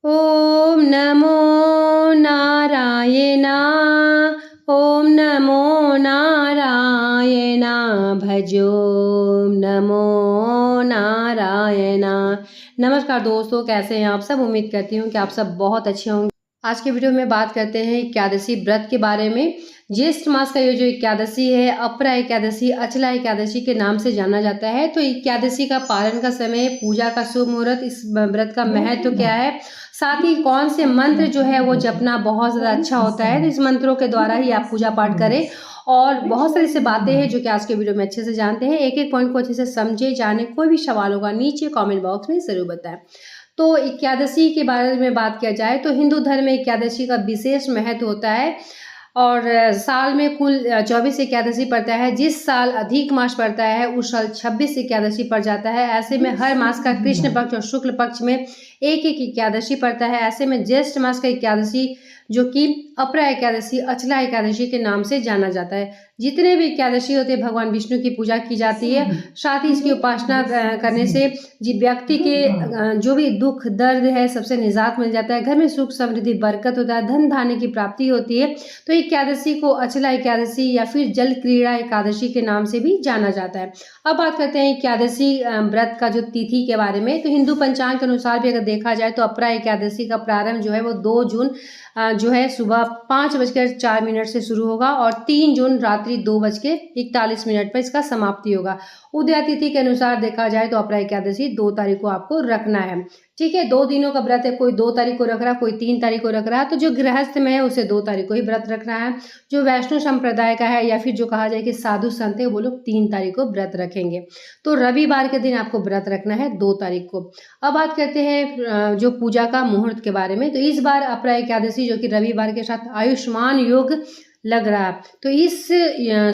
ओम नमो नारायणा। ओम नमो नारायणा। भजो नमो नारायणा। नमस्कार दोस्तों, कैसे हैं आप सब। उम्मीद करती हूँ कि आप सब बहुत अच्छे होंगे। आज के वीडियो में बात करते हैं एकादशी व्रत के बारे में। ज्येष्ठ मास का ये जो एकादशी है, अपरा एकादशी, अचला एकादशी के नाम से जाना जाता है। तो एकादशी का पारण का समय, पूजा का शुभ मुहूर्त, इस व्रत का महत्व क्या है, साथ ही कौन से मंत्र जो है वो जपना बहुत ज़्यादा अच्छा होता है। तो इस मंत्रों के द्वारा ही आप पूजा पाठ करें। और बहुत सारी से बातें हैं जो कि आज के वीडियो में अच्छे से जानते हैं। एक एक पॉइंट को अच्छे से समझे, जाने। कोई भी सवाल होगा नीचे कमेंट बॉक्स में ज़रूर बताएं। तो एकादशी के बारे में बात किया जाए तो हिंदू धर्म में एकादशी का विशेष महत्व होता है। और साल में कुल 24 एकादशी पड़ता है। जिस साल अधिक मास पड़ता है उस साल 26 एकादशी पड़ जाता है। ऐसे में हर मास का कृष्ण पक्ष और शुक्ल पक्ष में एक एक एकादशी पड़ता है। ऐसे में ज्येष्ठ मास का एकादशी जो कि अपरा एकादशी, अचला एकादशी के नाम से जाना जाता है। जितने भी एकादशी होते हैं भगवान विष्णु की पूजा की जाती है। साथ ही इसकी उपासना करने से व्यक्ति के जो भी दुख दर्द है सबसे निजात मिल जाता है। घर में सुख समृद्धि बरकत होता है, धन धान्य की प्राप्ति होती है। तो एकादशी को अचला एकादशी या फिर जल क्रीड़ा एकादशी के नाम से भी जाना जाता है। अब बात करते हैं एकादशी व्रत का जो तिथि के बारे में। तो हिंदू पंचांग के अनुसार भी अगर देखा जाए तो अपरा एकादशी का प्रारंभ जो है वो 2 जून जो है सुबह 5:04 से शुरू होगा और 3 जून रात्रि 2:41 पर इसका समाप्ति होगा। उदया तिथि के अनुसार देखा जाए तो अपरा एकादशी 2 तारीख को आपको रखना है। ठीक है, 2 दिनों का व्रत है। कोई 2 तारीख को रख रहा है, कोई 3 तारीख को रख रहा है। तो जो गृहस्थ में है उसे 2 तारीख को ही व्रत रखना है। जो वैष्णव संप्रदाय का है या फिर जो कहा जाए कि साधु संत है वो लोग 3 तारीख को व्रत रखेंगे। तो रविवार के दिन आपको व्रत रखना है 2 तारीख को। अब बात करते हैं जो पूजा का मुहूर्त के बारे में। तो इस बार अपरा एकादशी जो कि रविवार के साथ आयुष्मान योग लग रहा है। तो इस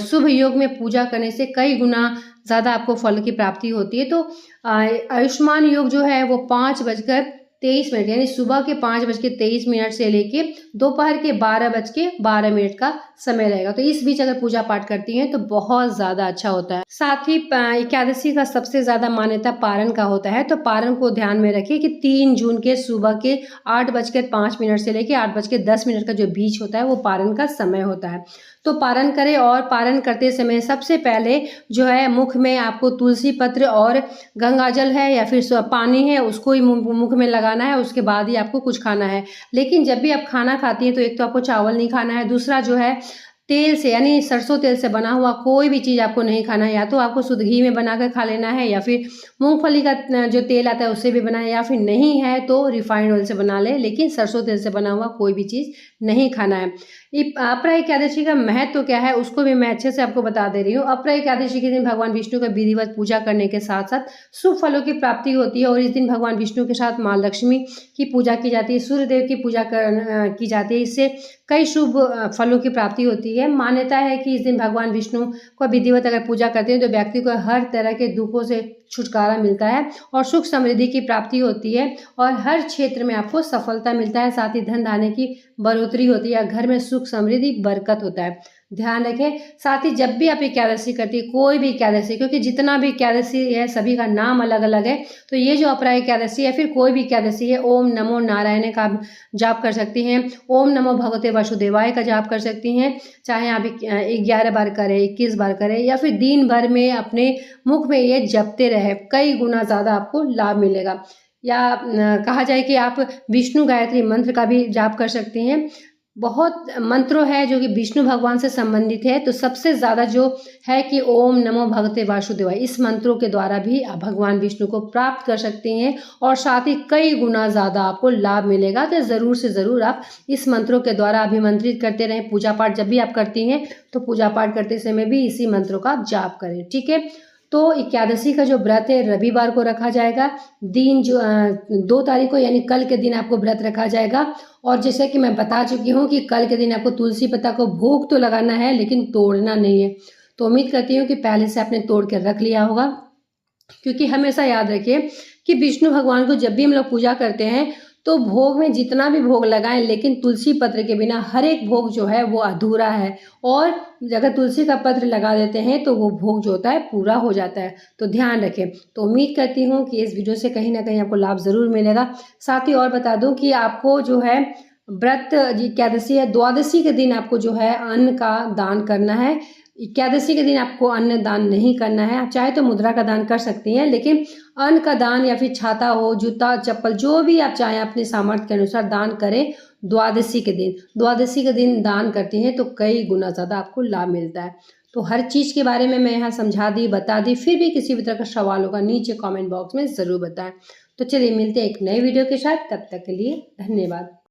शुभ योग में पूजा करने से कई गुना ज़्यादा आपको फल की प्राप्ति होती है। तो आयुष्मान योग जो है वो 5:23 यानी सुबह के 5:23 से लेके दोपहर के 12:12 का समय रहेगा। तो इस बीच अगर पूजा पाठ करती हैं तो बहुत ज़्यादा अच्छा होता है। साथ ही एकादशी का सबसे ज़्यादा मान्यता पारण का होता है। तो पारण को ध्यान में रखिए कि 3 जून के सुबह के 8:05 से लेके 8:10 का जो बीच होता है वो पारण का समय होता है। तो पारण करें और पारण करते समय सबसे पहले जो है मुख में आपको तुलसी पत्र और गंगा जल है या फिर पानी है उसको ही मुख में लगाना है। उसके बाद ही आपको कुछ खाना है। लेकिन जब भी आप खाना खाती हैं तो एक तो आपको चावल नहीं खाना है, दूसरा जो है तेल से यानी सरसों तेल से बना हुआ कोई भी चीज़ आपको नहीं खाना है। या तो आपको शुद्ध घी में बनाकर खा लेना है या फिर मूंगफली का जो तेल आता है उससे भी बनाए, या फिर नहीं है तो रिफाइंड ऑयल से बना ले, लेकिन सरसों तेल से बना हुआ कोई भी चीज़ नहीं खाना है। अपरा एकादशी का महत्व क्या है उसको भी मैं अच्छे से आपको बता दे रही हूँ। अपरा एकादशी के दिन भगवान विष्णु का विधिवत पूजा करने के साथ साथ शुभ फलों की प्राप्ति होती है। और इस दिन भगवान विष्णु के साथ माँ लक्ष्मी की पूजा की जाती है, सूर्यदेव की पूजा की जाती है। इससे कई शुभ फलों की प्राप्ति होती है। मान्यता है कि इस दिन भगवान विष्णु को विधिवत अगर पूजा करते हैं तो व्यक्ति को हर तरह के दुखों से छुटकारा मिलता है और सुख समृद्धि की प्राप्ति होती है और हर क्षेत्र में आपको सफलता मिलता है। साथ ही धन धान्य की बढ़ोतरी होती है, घर में सुख समृद्धि बरकत होता है। ध्यान रखें। साथ ही जब भी आप एकादशी करती है, कोई भी एकादशी, क्योंकि जितना भी एकादशी है सभी का नाम अलग अलग है। तो ये जो अपरा एकादशी है फिर कोई भी एकादशी है, ओम नमो नारायण का जाप कर सकती हैं, ओम नमो भगवते वासुदेवाय का जाप कर सकती हैं। चाहे आप 11 बार करें, 21 बार करें या फिर दिन भर में अपने मुख में ये जपते रहे, कई गुना ज़्यादा आपको लाभ मिलेगा। या कहा जाए कि आप विष्णु गायत्री मंत्र का भी जाप कर सकती हैं। बहुत मंत्रों है जो कि विष्णु भगवान से संबंधित है। तो सबसे ज़्यादा जो है कि ओम नमो भगवते वासुदेवाय, इस मंत्रों के द्वारा भी आप भगवान विष्णु को प्राप्त कर सकती हैं और साथ ही कई गुना ज़्यादा आपको लाभ मिलेगा। तो ज़रूर से ज़रूर आप इस मंत्रों के द्वारा अभिमंत्रित करते रहें। पूजा पाठ जब भी आप करती हैं तो पूजा पाठ करते समय भी इसी मंत्रों का जाप करें। ठीक है, तो एकादशी का जो व्रत है रविवार को रखा जाएगा। दिन जो 2 तारीख को यानी कल के दिन आपको व्रत रखा जाएगा। और जैसे कि मैं बता चुकी हूँ कि कल के दिन आपको तुलसी पत्ता को भोग तो लगाना है लेकिन तोड़ना नहीं है। तो उम्मीद करती हूँ कि पहले से आपने तोड़ कर रख लिया होगा, क्योंकि हमेशा याद रखिए कि विष्णु भगवान को जब भी हम लोग पूजा करते हैं तो भोग में जितना भी भोग लगाएं, लेकिन तुलसी पत्र के बिना हर एक भोग जो है वो अधूरा है। और अगर तुलसी का पत्र लगा देते हैं तो वो भोग जो होता है पूरा हो जाता है। तो ध्यान रखें। तो उम्मीद करती हूँ कि इस वीडियो से कहीं ना कहीं आपको लाभ ज़रूर मिलेगा। साथ ही और बता दूँ कि आपको जो है व्रत एकादशी है, द्वादशी के दिन आपको जो है अन्न का दान करना है। एकादशी के दिन आपको अन्न दान नहीं करना है। आप चाहे तो मुद्रा का दान कर सकती हैं, लेकिन अन्न का दान या फिर छाता हो, जूता चप्पल, जो भी आप चाहें अपने सामर्थ्य के अनुसार दान करें द्वादशी के दिन। द्वादशी के दिन दान करती हैं तो कई गुना ज़्यादा आपको लाभ मिलता है। तो हर चीज़ के बारे में मैं यहाँ समझा दी, बता दी। फिर भी किसी भी तरह का सवाल होगा नीचे कमेंट बॉक्स में ज़रूर बताएं। तो चलिए मिलते हैं एक नए वीडियो के साथ, तब तक के लिए धन्यवाद।